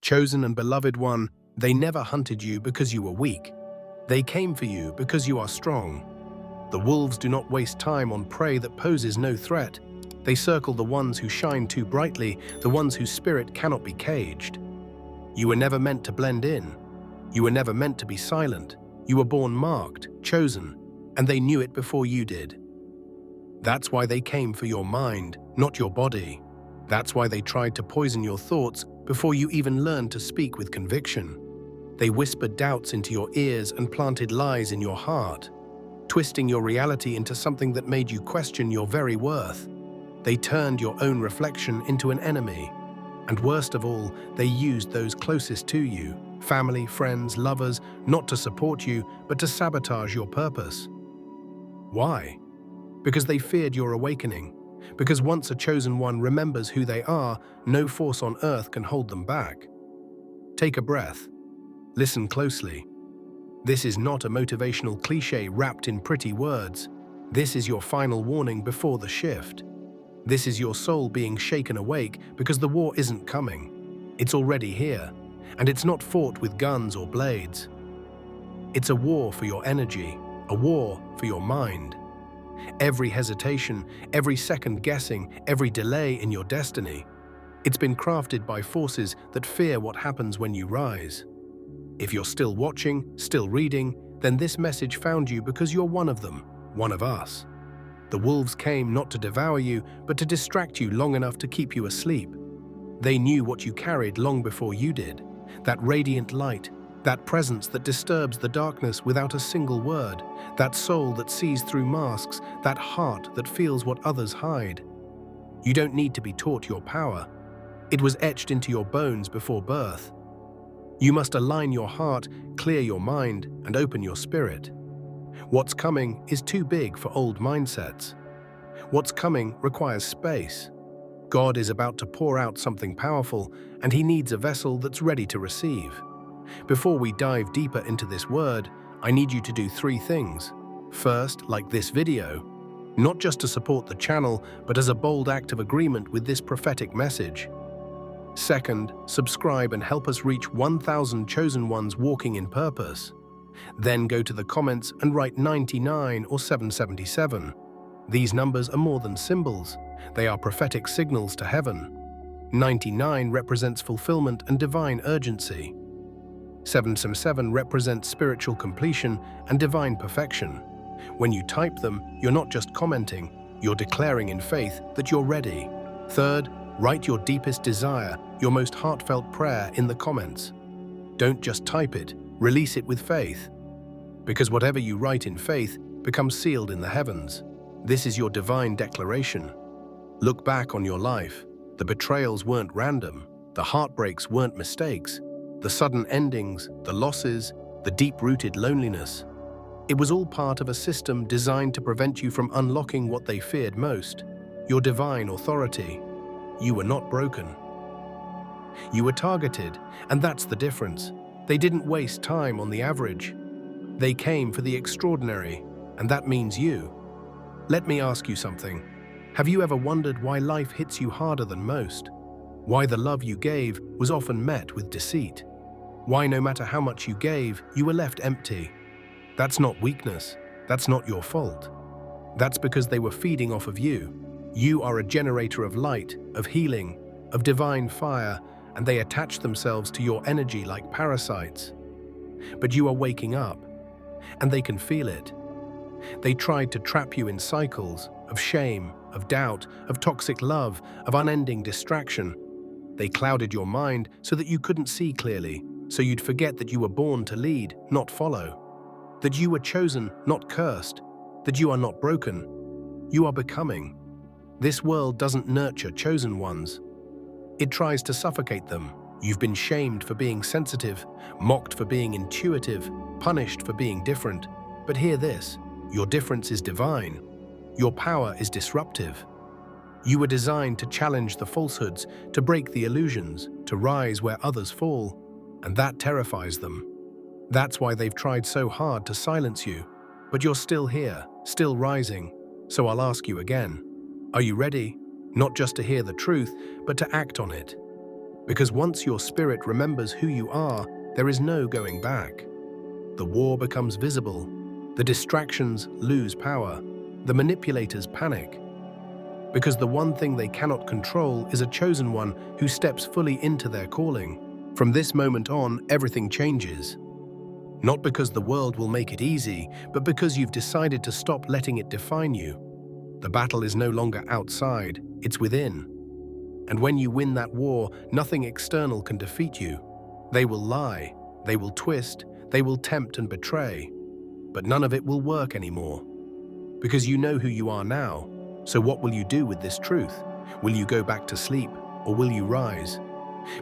Chosen and beloved one, they never hunted you because you were weak. They came for you because you are strong. The wolves do not waste time on prey that poses no threat. They circle the ones who shine too brightly, the ones whose spirit cannot be caged. You were never meant to blend in. You were never meant to be silent. You were born marked, chosen, and they knew it before you did. That's why they came for your mind, not your body. That's why they tried to poison your thoughts before you even learned to speak with conviction. They whispered doubts into your ears and planted lies in your heart, twisting your reality into something that made you question your very worth. They turned your own reflection into an enemy. And worst of all, they used those closest to you, family, friends, lovers, not to support you, but to sabotage your purpose. Why? Because they feared your awakening. Because once a chosen one remembers who they are, no force on earth can hold them back. Take a breath. Listen closely. This is not a motivational cliché wrapped in pretty words. This is your final warning before the shift. This is your soul being shaken awake because the war isn't coming. It's already here, and it's not fought with guns or blades. It's a war for your energy, a war for your mind. Every hesitation, every second guessing, every delay in your destiny, it's been crafted by forces that fear what happens when you rise. If you're still watching, still reading, then this message found you because you're one of them, one of us. The wolves came not to devour you, but to distract you long enough to keep you asleep. They knew what you carried long before you did, that radiant light, that presence that disturbs the darkness without a single word, that soul that sees through masks, that heart that feels what others hide. You don't need to be taught your power. It was etched into your bones before birth. You must align your heart, clear your mind, and open your spirit. What's coming is too big for old mindsets. What's coming requires space. God is about to pour out something powerful, and He needs a vessel that's ready to receive. Before we dive deeper into this word, I need you to do 3 things. First, like this video, not just to support the channel, but as a bold act of agreement with this prophetic message. Second, subscribe and help us reach 1,000 chosen ones walking in purpose. Then go to the comments and write 99 or 777. These numbers are more than symbols. They are prophetic signals to heaven. 99 represents fulfillment and divine urgency. 777 represents spiritual completion and divine perfection. When you type them, you're not just commenting, you're declaring in faith that you're ready. Third, write your deepest desire, your most heartfelt prayer in the comments. Don't just type it, release it with faith. Because whatever you write in faith becomes sealed in the heavens. This is your divine declaration. Look back on your life. The betrayals weren't random. The heartbreaks weren't mistakes. The sudden endings, the losses, the deep-rooted loneliness. It was all part of a system designed to prevent you from unlocking what they feared most, your divine authority. You were not broken. You were targeted, and that's the difference. They didn't waste time on the average. They came for the extraordinary, and that means you. Let me ask you something. Have you ever wondered why life hits you harder than most? Why the love you gave was often met with deceit? Why no matter how much you gave, you were left empty? That's not weakness. That's not your fault. That's because they were feeding off of you. You are a generator of light, of healing, of divine fire, and they attach themselves to your energy like parasites. But you are waking up, and they can feel it. They tried to trap you in cycles of shame, of doubt, of toxic love, of unending distraction. They clouded your mind so that you couldn't see clearly, so you'd forget that you were born to lead, not follow. That you were chosen, not cursed. That you are not broken. You are becoming. This world doesn't nurture chosen ones. It tries to suffocate them. You've been shamed for being sensitive, mocked for being intuitive, punished for being different. But hear this, your difference is divine. Your power is disruptive. You were designed to challenge the falsehoods, to break the illusions, to rise where others fall, and that terrifies them. That's why they've tried so hard to silence you. But you're still here, still rising. So I'll ask you again. Are you ready? Not just to hear the truth, but to act on it. Because once your spirit remembers who you are, there is no going back. The war becomes visible. The distractions lose power. The manipulators panic. Because the one thing they cannot control is a chosen one who steps fully into their calling. From this moment on, everything changes. Not because the world will make it easy, but because you've decided to stop letting it define you. The battle is no longer outside, it's within. And when you win that war, nothing external can defeat you. They will lie, they will twist, they will tempt and betray. But none of it will work anymore. Because you know who you are now. So what will you do with this truth? Will you go back to sleep, or will you rise?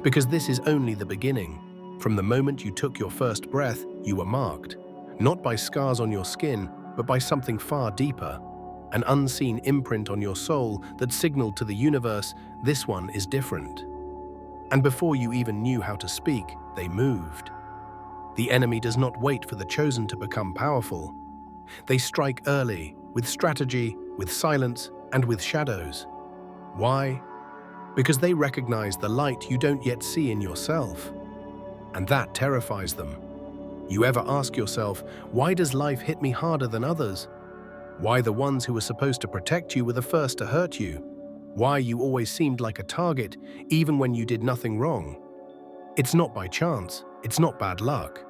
Because this is only the beginning. From the moment you took your first breath, you were marked. Not by scars on your skin, but by something far deeper. An unseen imprint on your soul that signaled to the universe, this one is different. And before you even knew how to speak, they moved. The enemy does not wait for the chosen to become powerful. They strike early, with strategy, with silence, and with shadows. Why? Because they recognize the light you don't yet see in yourself. And that terrifies them. You ever ask yourself, why does life hit me harder than others? Why the ones who were supposed to protect you were the first to hurt you? Why you always seemed like a target, even when you did nothing wrong? It's not by chance, it's not bad luck.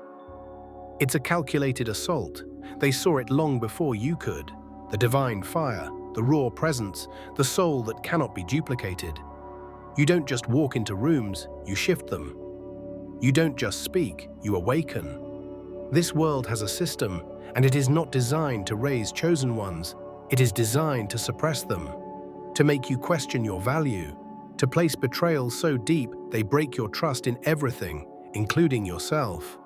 It's a calculated assault. They saw it long before you could. The divine fire, the raw presence, the soul that cannot be duplicated. You don't just walk into rooms, you shift them. You don't just speak, you awaken. This world has a system, and it is not designed to raise chosen ones. It is designed to suppress them, to make you question your value, to place betrayal so deep they break your trust in everything, including yourself,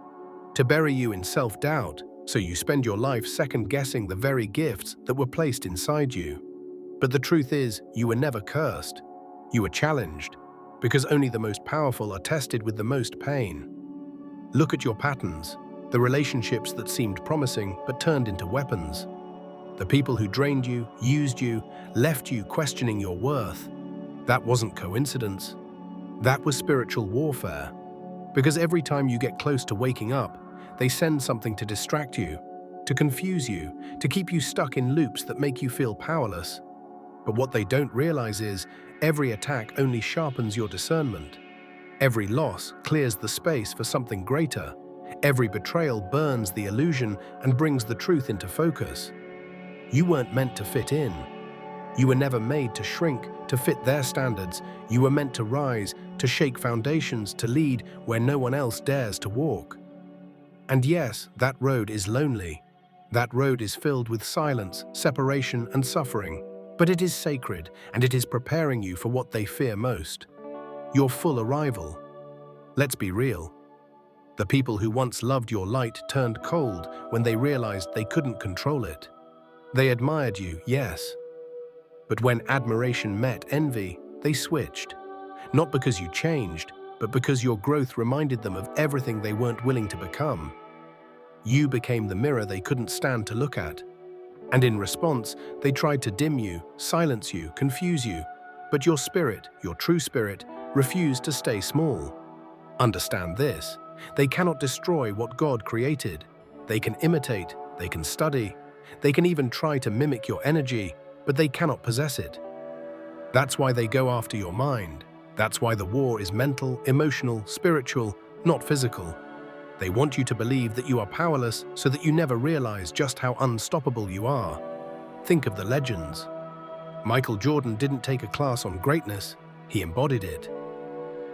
to bury you in self-doubt, so you spend your life second-guessing the very gifts that were placed inside you. But the truth is, you were never cursed. You were challenged, because only the most powerful are tested with the most pain. Look at your patterns, the relationships that seemed promising but turned into weapons. The people who drained you, used you, left you questioning your worth. That wasn't coincidence. That was spiritual warfare. Because every time you get close to waking up, they send something to distract you, to confuse you, to keep you stuck in loops that make you feel powerless. But what they don't realize is, every attack only sharpens your discernment. Every loss clears the space for something greater. Every betrayal burns the illusion and brings the truth into focus. You weren't meant to fit in. You were never made to shrink, to fit their standards. You were meant to rise, to shake foundations, to lead where no one else dares to walk. And yes, that road is lonely. That road is filled with silence, separation, and suffering. But it is sacred, and it is preparing you for what they fear most. Your full arrival. Let's be real. The people who once loved your light turned cold when they realized they couldn't control it. They admired you, yes. But when admiration met envy, they switched. Not because you changed, but because your growth reminded them of everything they weren't willing to become. You became the mirror they couldn't stand to look at. And in response, they tried to dim you, silence you, confuse you. But your spirit, your true spirit, refused to stay small. Understand this. They cannot destroy what God created. They can imitate, they can study, they can even try to mimic your energy, but they cannot possess it. That's why they go after your mind. That's why the war is mental, emotional, spiritual, not physical. They want you to believe that you are powerless so that you never realize just how unstoppable you are. Think of the legends. Michael Jordan didn't take a class on greatness, he embodied it.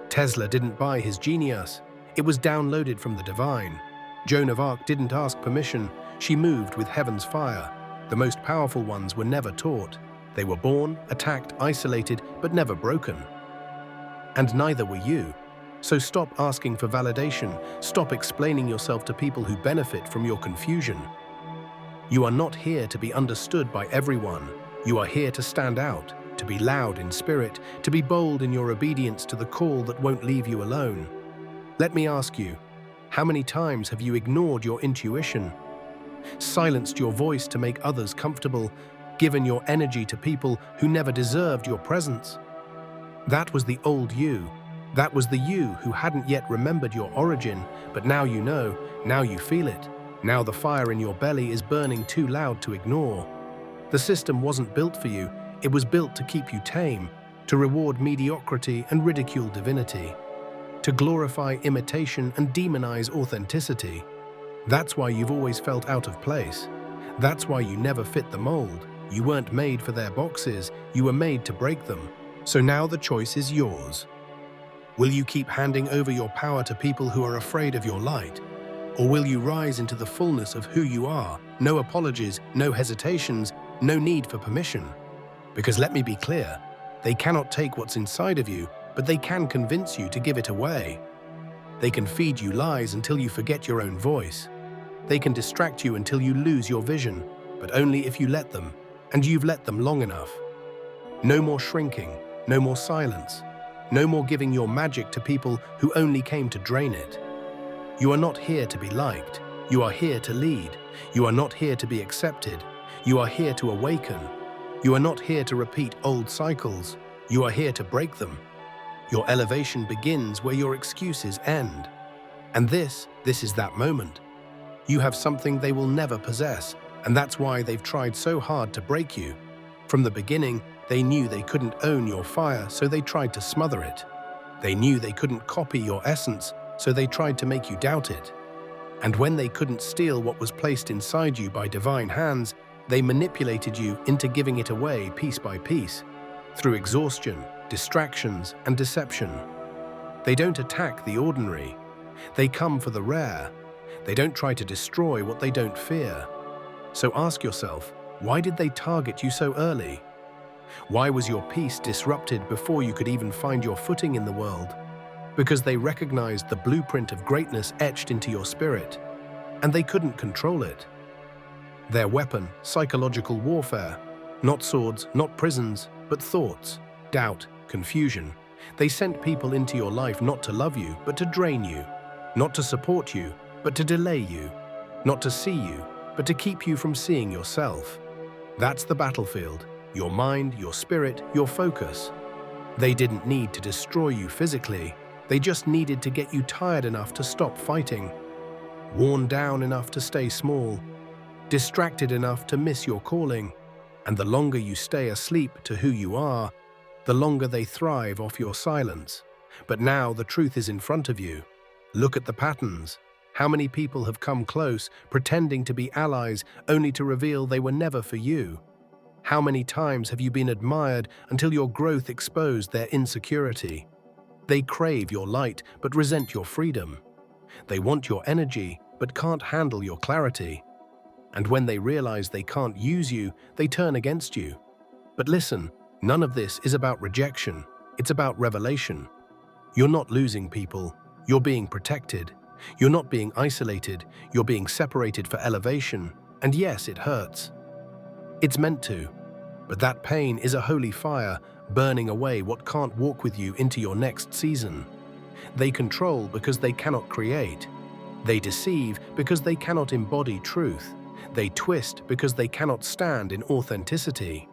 Tesla didn't buy his genius, it was downloaded from the divine. Joan of Arc didn't ask permission, she moved with heaven's fire. The most powerful ones were never taught. They were born, attacked, isolated, but never broken. And neither were you. So stop asking for validation, stop explaining yourself to people who benefit from your confusion. You are not here to be understood by everyone. You are here to stand out, to be loud in spirit, to be bold in your obedience to the call that won't leave you alone. Let me ask you, how many times have you ignored your intuition, silenced your voice to make others comfortable, given your energy to people who never deserved your presence? That was the old you. That was the you who hadn't yet remembered your origin, but now you know, now you feel it. Now the fire in your belly is burning too loud to ignore. The system wasn't built for you, it was built to keep you tame, to reward mediocrity and ridicule divinity, to glorify imitation and demonize authenticity. That's why you've always felt out of place. That's why you never fit the mold. You weren't made for their boxes, you were made to break them. So now the choice is yours. Will you keep handing over your power to people who are afraid of your light? Or will you rise into the fullness of who you are? No apologies, no hesitations, no need for permission. Because let me be clear, they cannot take what's inside of you, but they can convince you to give it away. They can feed you lies until you forget your own voice. They can distract you until you lose your vision, but only if you let them, and you've let them long enough. No more shrinking, no more silence, no more giving your magic to people who only came to drain it. You are not here to be liked. You are here to lead. You are not here to be accepted. You are here to awaken. You are not here to repeat old cycles. You are here to break them. Your elevation begins where your excuses end. And this is that moment. You have something they will never possess, and that's why they've tried so hard to break you. From the beginning, they knew they couldn't own your fire, so they tried to smother it. They knew they couldn't copy your essence, so they tried to make you doubt it. And when they couldn't steal what was placed inside you by divine hands, they manipulated you into giving it away piece by piece, through exhaustion, distractions, and deception. They don't attack the ordinary. They come for the rare. They don't try to destroy what they don't fear. So ask yourself, why did they target you so early? Why was your peace disrupted before you could even find your footing in the world? Because they recognized the blueprint of greatness etched into your spirit, and they couldn't control it. Their weapon, psychological warfare, not swords, not prisons, but thoughts, doubt, confusion. They sent people into your life not to love you, but to drain you, not to support you, but to delay you, not to see you, but to keep you from seeing yourself. That's the battlefield, your mind, your spirit, your focus. They didn't need to destroy you physically, they just needed to get you tired enough to stop fighting, worn down enough to stay small, distracted enough to miss your calling. And the longer you stay asleep to who you are, the longer they thrive off your silence. But now the truth is in front of you. Look at the patterns. How many people have come close, pretending to be allies, only to reveal they were never for you? How many times have you been admired until your growth exposed their insecurity? They crave your light, but resent your freedom. They want your energy, but can't handle your clarity. And when they realize they can't use you, they turn against you. But listen, none of this is about rejection. It's about revelation. You're not losing people. You're being protected. You're not being isolated. You're being separated for elevation. And yes, it hurts. It's meant to. But that pain is a holy fire, burning away what can't walk with you into your next season. They control because they cannot create. They deceive because they cannot embody truth. They twist because they cannot stand in authenticity.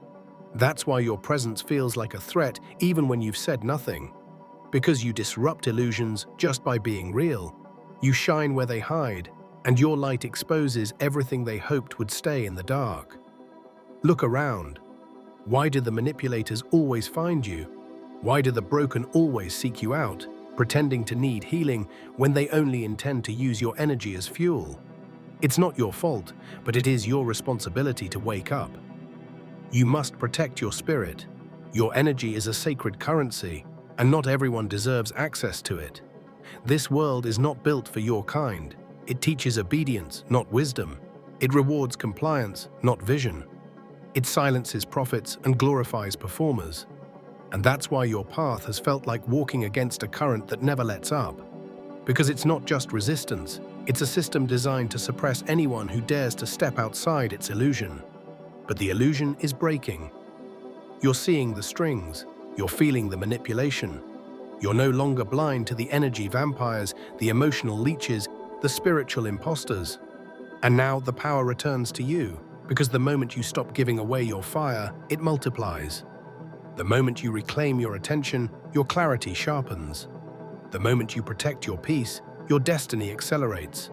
That's why your presence feels like a threat even when you've said nothing. Because you disrupt illusions just by being real. You shine where they hide, and your light exposes everything they hoped would stay in the dark. Look around. Why do the manipulators always find you? Why do the broken always seek you out, pretending to need healing when they only intend to use your energy as fuel? It's not your fault, but it is your responsibility to wake up. You must protect your spirit. Your energy is a sacred currency, and not everyone deserves access to it. This world is not built for your kind. It teaches obedience, not wisdom. It rewards compliance, not vision. It silences prophets and glorifies performers. And that's why your path has felt like walking against a current that never lets up. Because it's not just resistance, it's a system designed to suppress anyone who dares to step outside its illusion. But the illusion is breaking. You're seeing the strings, you're feeling the manipulation. You're no longer blind to the energy vampires, the emotional leeches, the spiritual imposters. And now the power returns to you, because the moment you stop giving away your fire, it multiplies. The moment you reclaim your attention, your clarity sharpens. The moment you protect your peace, your destiny accelerates.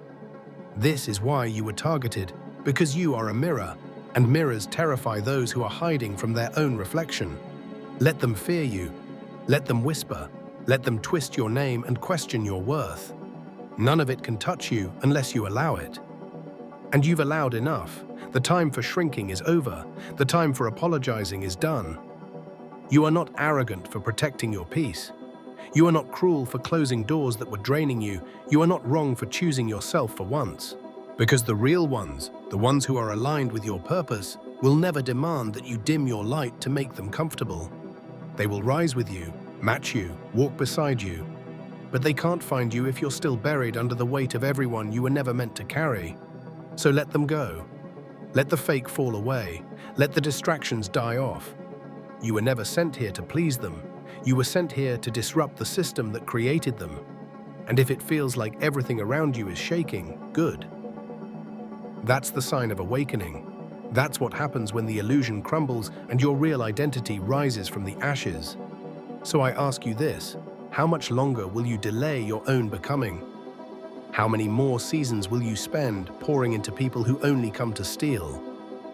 This is why you were targeted, because you are a mirror, and mirrors terrify those who are hiding from their own reflection. Let them fear you. Let them whisper. Let them twist your name and question your worth. None of it can touch you unless you allow it. And you've allowed enough. The time for shrinking is over. The time for apologizing is done. You are not arrogant for protecting your peace. You are not cruel for closing doors that were draining you. You are not wrong for choosing yourself for once. Because the real ones, the ones who are aligned with your purpose, will never demand that you dim your light to make them comfortable. They will rise with you, match you, walk beside you. But they can't find you if you're still buried under the weight of everyone you were never meant to carry. So let them go. Let the fake fall away. Let the distractions die off. You were never sent here to please them. You were sent here to disrupt the system that created them. And if it feels like everything around you is shaking, good. That's the sign of awakening. That's what happens when the illusion crumbles and your real identity rises from the ashes. So I ask you this, how much longer will you delay your own becoming? How many more seasons will you spend pouring into people who only come to steal?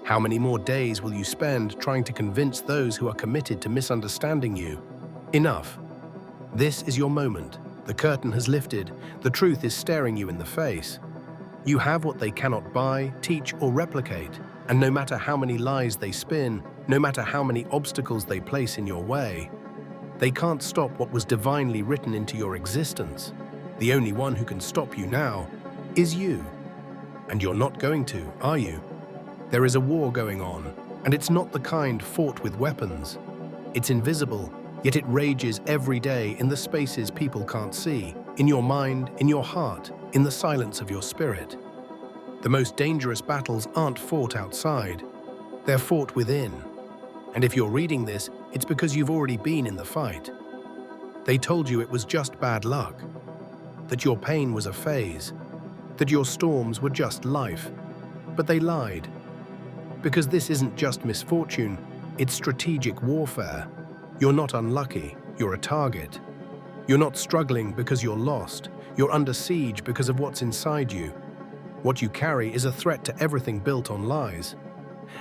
How many more days will you spend trying to convince those who are committed to misunderstanding you? Enough. This is your moment. The curtain has lifted. The truth is staring you in the face. You have what they cannot buy, teach, or replicate. And no matter how many lies they spin, no matter how many obstacles they place in your way, they can't stop what was divinely written into your existence. The only one who can stop you now is you. And you're not going to, are you? There is a war going on, and it's not the kind fought with weapons. It's invisible, yet it rages every day in the spaces people can't see, in your mind, in your heart, in the silence of your spirit. The most dangerous battles aren't fought outside. They're fought within. And if you're reading this, it's because you've already been in the fight. They told you it was just bad luck, that your pain was a phase, that your storms were just life. But they lied. Because this isn't just misfortune, it's strategic warfare. You're not unlucky, you're a target. You're not struggling because you're lost. You're under siege because of what's inside you. What you carry is a threat to everything built on lies.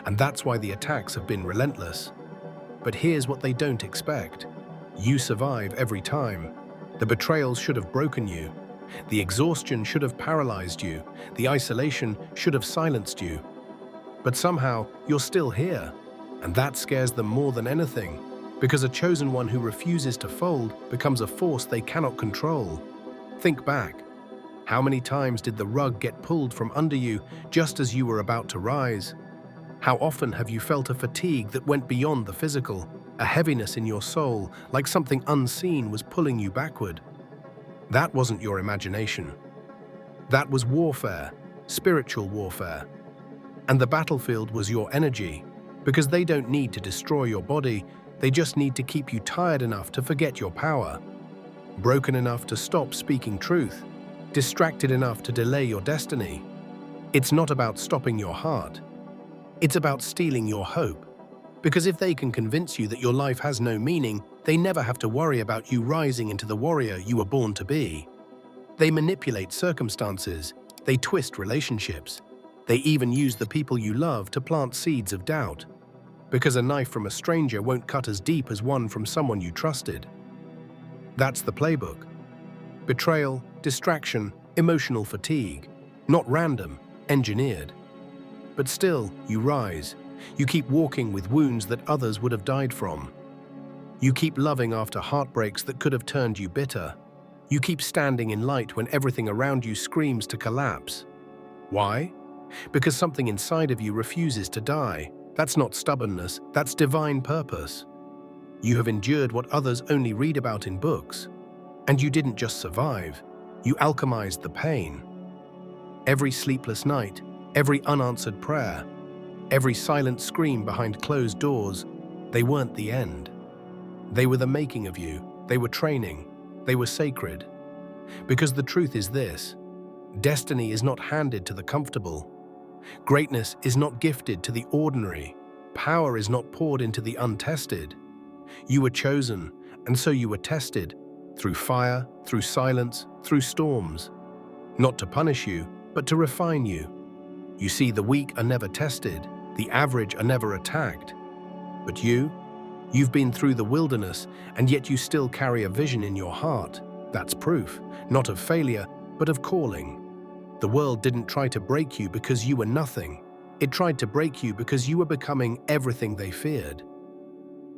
And that's why the attacks have been relentless. But here's what they don't expect. You survive every time. The betrayals should have broken you. The exhaustion should have paralyzed you. The isolation should have silenced you. But somehow, you're still here. And that scares them more than anything. Because a chosen one who refuses to fold becomes a force they cannot control. Think back. How many times did the rug get pulled from under you just as you were about to rise? How often have you felt a fatigue that went beyond the physical, a heaviness in your soul, like something unseen was pulling you backward? That wasn't your imagination. That was warfare, spiritual warfare. And the battlefield was your energy, because they don't need to destroy your body, they just need to keep you tired enough to forget your power, broken enough to stop speaking truth, distracted enough to delay your destiny. It's not about stopping your heart. It's about stealing your hope. Because if they can convince you that your life has no meaning, they never have to worry about you rising into the warrior you were born to be. They manipulate circumstances. They twist relationships. They even use the people you love to plant seeds of doubt. Because a knife from a stranger won't cut as deep as one from someone you trusted. That's the playbook. Betrayal, distraction, emotional fatigue. Not random, engineered. But still, you rise. You keep walking with wounds that others would have died from. You keep loving after heartbreaks that could have turned you bitter. You keep standing in light when everything around you screams to collapse. Why? Because something inside of you refuses to die. That's not stubbornness, that's divine purpose. You have endured what others only read about in books. And you didn't just survive, you alchemized the pain. Every sleepless night, every unanswered prayer, every silent scream behind closed doors, they weren't the end. They were the making of you, they were training, they were sacred. Because the truth is this, destiny is not handed to the comfortable. Greatness is not gifted to the ordinary. Power is not poured into the untested. You were chosen, and so you were tested. through fire, through silence, through storms. Not to punish you, but to refine you. You see, the weak are never tested, the average are never attacked. But you've been through the wilderness, and yet you still carry a vision in your heart. That's proof, not of failure, but of calling. The world didn't try to break you because you were nothing. It tried to break you because you were becoming everything they feared.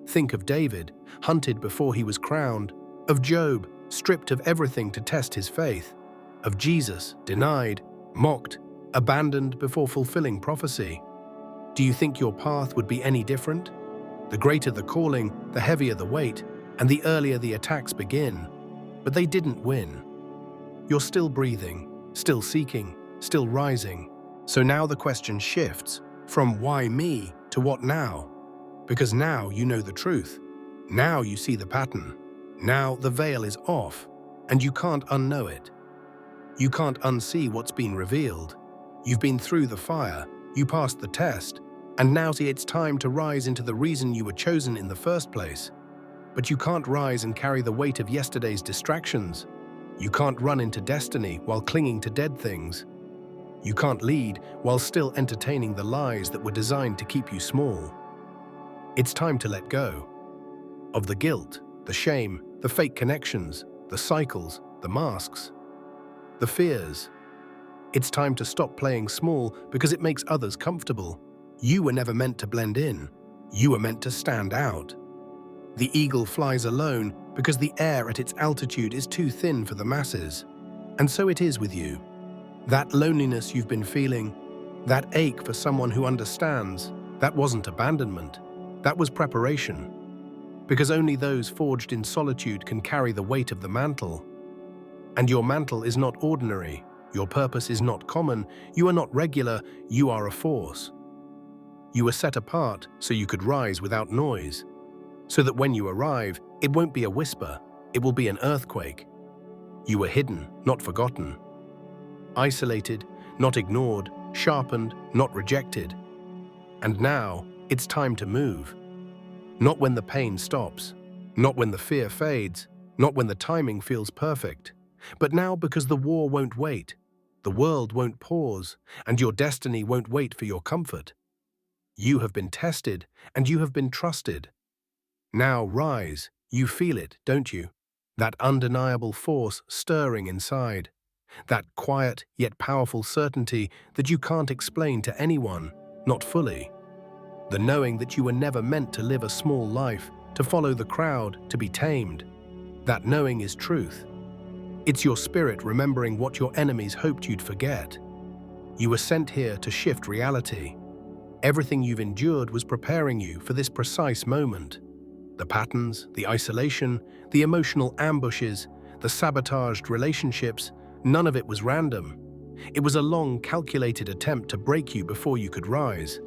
Think of David, hunted before he was crowned, of Job, stripped of everything to test his faith, of Jesus, denied, mocked, abandoned before fulfilling prophecy. Do you think your path would be any different? The greater the calling, the heavier the weight, and the earlier the attacks begin. But they didn't win. You're still breathing, still seeking, still rising. So now the question shifts from why me to what now? Because now you know the truth. Now you see the pattern. Now the veil is off, and you can't unknow it. You can't unsee what's been revealed. You've been through the fire, you passed the test, and now it's time to rise into the reason you were chosen in the first place. But you can't rise and carry the weight of yesterday's distractions. You can't run into destiny while clinging to dead things. You can't lead while still entertaining the lies that were designed to keep you small. It's time to let go of the guilt, the shame, the fake connections, the cycles, the masks, the fears. It's time to stop playing small because it makes others comfortable. You were never meant to blend in. You were meant to stand out. The eagle flies alone because the air at its altitude is too thin for the masses. And so it is with you. That loneliness you've been feeling, that ache for someone who understands, that wasn't abandonment. That was preparation. Because only those forged in solitude can carry the weight of the mantle. And your mantle is not ordinary. Your purpose is not common. You are not regular. You are a force. You were set apart so you could rise without noise. So that when you arrive, it won't be a whisper. It will be an earthquake. You were hidden, not forgotten. Isolated, not ignored. Sharpened, not rejected. And now, it's time to move. Not when the pain stops. Not when the fear fades. Not when the timing feels perfect. But now because the war won't wait. The world won't pause. And your destiny won't wait for your comfort. You have been tested, and you have been trusted. Now rise. You feel it, don't you? That undeniable force stirring inside. That quiet yet powerful certainty that you can't explain to anyone, not fully. The knowing that you were never meant to live a small life, to follow the crowd, to be tamed. That knowing is truth. It's your spirit remembering what your enemies hoped you'd forget. You were sent here to shift reality. Everything you've endured was preparing you for this precise moment. The patterns, the isolation, the emotional ambushes, the sabotaged relationships, none of it was random. It was a long, calculated attempt to break you before you could rise.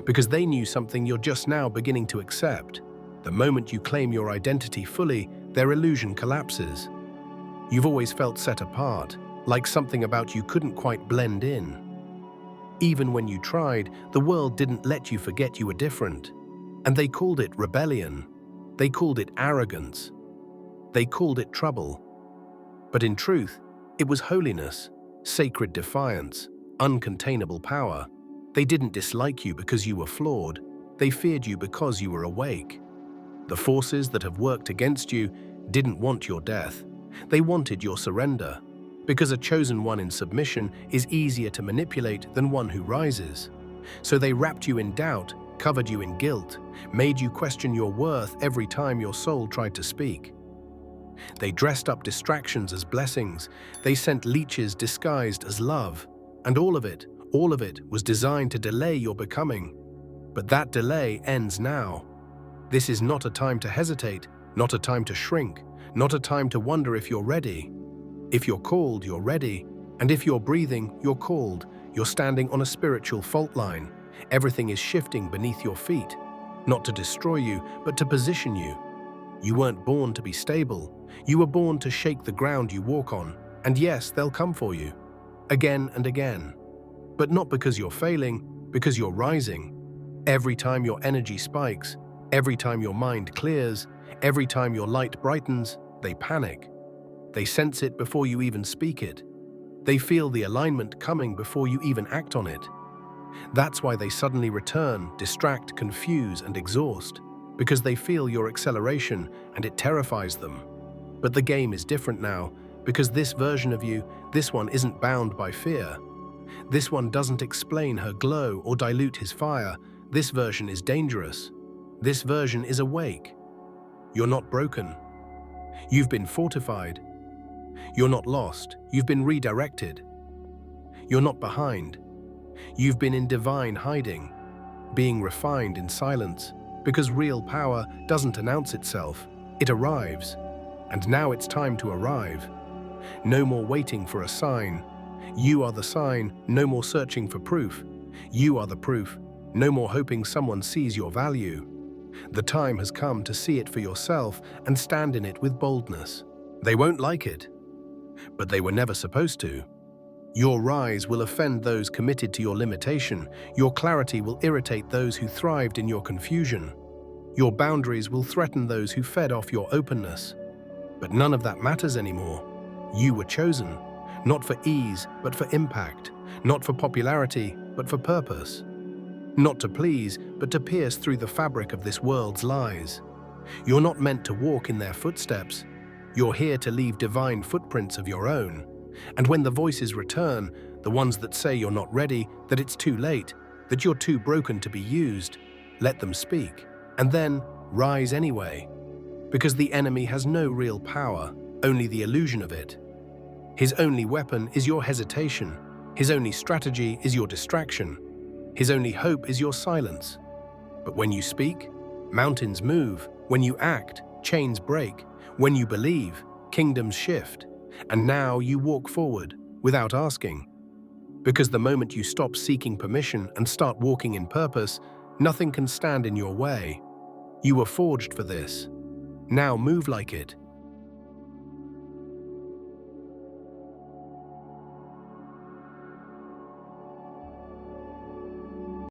Because they knew something you're just now beginning to accept. The moment you claim your identity fully, their illusion collapses. You've always felt set apart, like something about you couldn't quite blend in. Even when you tried, the world didn't let you forget you were different. And they called it rebellion. They called it arrogance. They called it trouble. But in truth, it was holiness, sacred defiance, uncontainable power. They didn't dislike you because you were flawed. They feared you because you were awake. The forces that have worked against you didn't want your death. They wanted your surrender. Because a chosen one in submission is easier to manipulate than one who rises. So they wrapped you in doubt, covered you in guilt, made you question your worth every time your soul tried to speak. They dressed up distractions as blessings. They sent leeches disguised as love. And all of it was designed to delay your becoming. But that delay ends now. This is not a time to hesitate, not a time to shrink, not a time to wonder if you're ready. If you're called, you're ready. And if you're breathing, you're called. You're standing on a spiritual fault line. Everything is shifting beneath your feet. Not to destroy you, but to position you. You weren't born to be stable. You were born to shake the ground you walk on. And yes, they'll come for you. Again and again. But not because you're failing, because you're rising. Every time your energy spikes, every time your mind clears, every time your light brightens, They panic. They sense it before you even speak it. They feel the alignment coming before you even act on it. That's why they suddenly return, distract, confuse, and exhaust, because they feel your acceleration and it terrifies them. But the game is different now, because this version of you, this one isn't bound by fear. This one doesn't explain her glow or dilute his fire. This version is dangerous. This version is awake. You're not broken. You've been fortified. You're not lost. You've been redirected. You're not behind. You've been in divine hiding, being refined in silence, because real power doesn't announce itself. It arrives. And now it's time to arrive. No more waiting for a sign. You are the sign, no more searching for proof. You are the proof, no more hoping someone sees your value. The time has come to see it for yourself and stand in it with boldness. They won't like it, but they were never supposed to. Your rise will offend those committed to your limitation. Your clarity will irritate those who thrived in your confusion. Your boundaries will threaten those who fed off your openness. But none of that matters anymore. You were chosen, not for ease, but for impact, not for popularity, but for purpose. Not to please, but to pierce through the fabric of this world's lies. You're not meant to walk in their footsteps. You're here to leave divine footprints of your own. And when the voices return, the ones that say you're not ready, that it's too late, that you're too broken to be used, let them speak. And then rise anyway. Because the enemy has no real power, only the illusion of it. His only weapon is your hesitation. His only strategy is your distraction. His only hope is your silence. But when you speak, mountains move. When you act, chains break. When you believe, kingdoms shift. And now you walk forward without asking. Because the moment you stop seeking permission and start walking in purpose, nothing can stand in your way. You were forged for this. Now move like it.